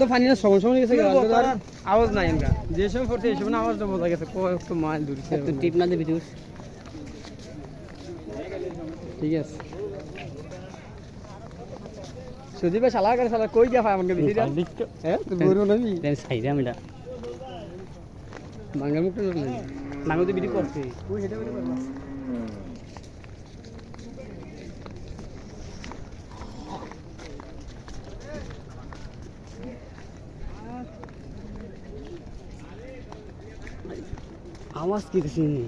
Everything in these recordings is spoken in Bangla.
তো ফানি না সময় গেছে আওয়াজ নাই আমরা যে সময় পড়ছে এই সময় আওয়াজটা বোঝা গেছে একটু মাইল দূর একটু টিপ না দিবি তুই ঠিক আছে সুদীপ ভাই শালা করে শালা কই গিয়া ভাই আমাকে বিসি দাও হ্যাঁ তুই বড় নবি দেন সাইরা মিডা বাঙ্গাল মুক্ত না নামে তো বিডি করছে তুই হেটা বিডি করবা আওয়াজ কি শুনি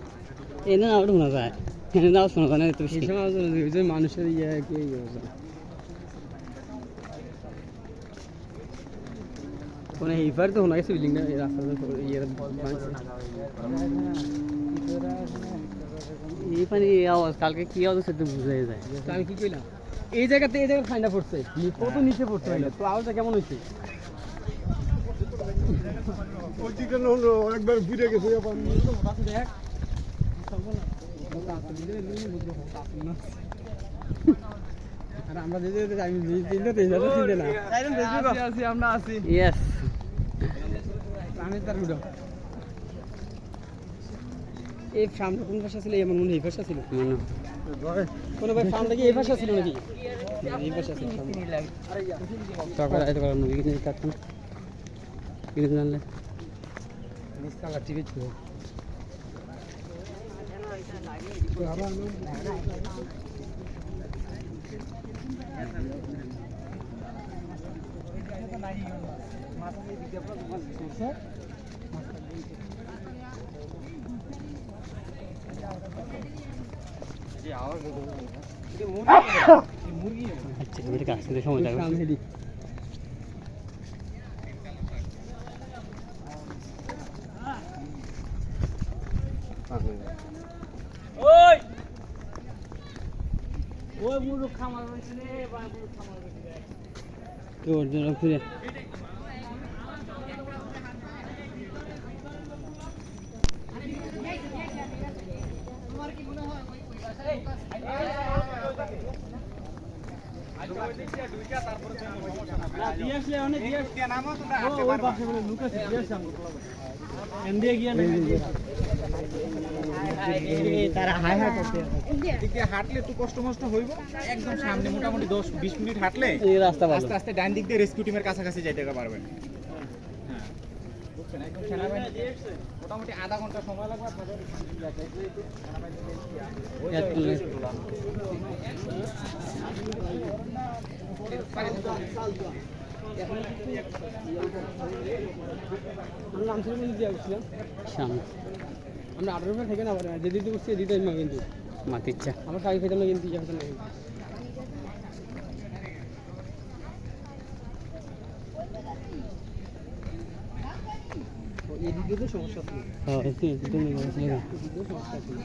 এনে না ওটা শোনা যায় এনে নাও শোনা যায় না তো বেশি যে মানুষের ইয়ে কি কোন এইবার তো শোনা গেছে বিল্ডিংটা এই রাস্তাতে ইয়ে এই পানি আওয়াজ কালকে কি আওয়াজ সেটা বুঝাই যায় আমি কি কইলাম এই জায়গাতে ঠান্ডা পড়ছে কত নিচে পড়ছে তো আওয়াজটা কেমন হচ্ছে একবার ঘুরে গেছে আমরা এই ফার্মটা কোন ভাষা ছিল এমন মনে এই ভাষা ছিল কোনো ভাই ফার্মটা কি এই ভাষা ছিল নাকি এই ভাষা ছিল সকালে আইতে পারলাম মুভি কিনে কাটতাম কিনে জানলে নিস্কালা টিভি ছিল মুরগি কাছ থেকে সময় যাবে ওই ওই মুরগ খামার হইছে রে বা মুরগ খামার হইছে তোর জন্য খুলে তোমার কি মনে হয় ওই ভাষায় আজ ওই দিকে দুইটা তারপরে সমস্যা না দিয়ে আসলে অনেক দিয়ে আসলে নামও তো হাঁটতে পারবে ওই পাশে বলে লুকাছে দিয়ে আসে আমরা এন্ডিয়া গিয়া না তারা হাই হাই করতে এদিকে হাঁটলে একটু কষ্ট হইব একদম সামনে মোটামুটি 10-20 মিনিট হাঁটলে এই রাস্তা আস্তে আস্তে ডান দিক দিয়ে রেস্কিউ টিমের কাছাকাছি যাইতে পারবেন হ্যাঁ বুঝছেন একদম সেনাবাহিনী মোটামুটি আধা ঘন্টা সময় লাগবে আপনাদের আমরা 18 রুপে থেকে না পারি যে দিতে বসছি দিতে মা কিন্তু মাটি ইচ্ছা আমার শাড়ি খেতাম না কিন্তু ইচ্ছা খেতাম না এদিকে তো সমস্যা ছিল হ্যাঁ এদিকে সমস্যা ছিল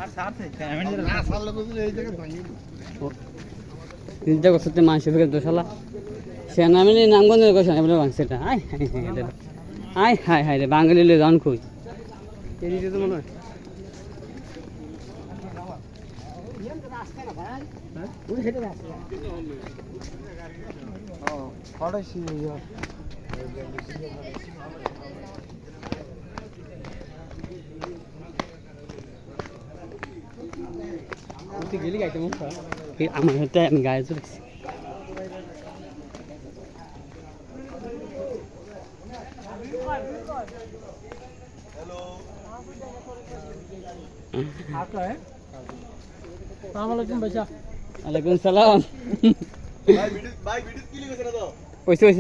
আর সাথে ক্যামেরা না সারলে বুঝলে এই জায়গা ভাঙিয়ে চিন্তা করতে মানসি ফেলে দোশালা সেনামিনী নামগঞ্জের কথা বলে ভাঙছেটা আয় হায় হায় রে বাঙালি লে জান কই এদিকে তো মনে হয় গেলি গাইতে মুখ আমার হাতে আমি গায়ে চলেছি ওয়ালাইকুম সালাম হয়েছে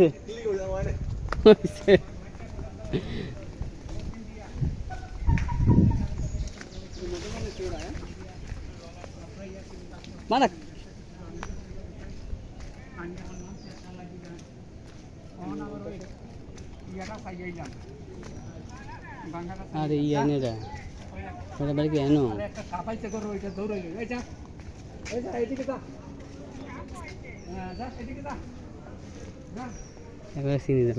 মানে আরে ইয়ে নে রে ওটা বাড়ি কেন একটা সাফাইতে করো ওইটা দৌড়াই এই যা এদিকে যা হ্যাঁ যা এদিকে যা এবার সিনি দেখ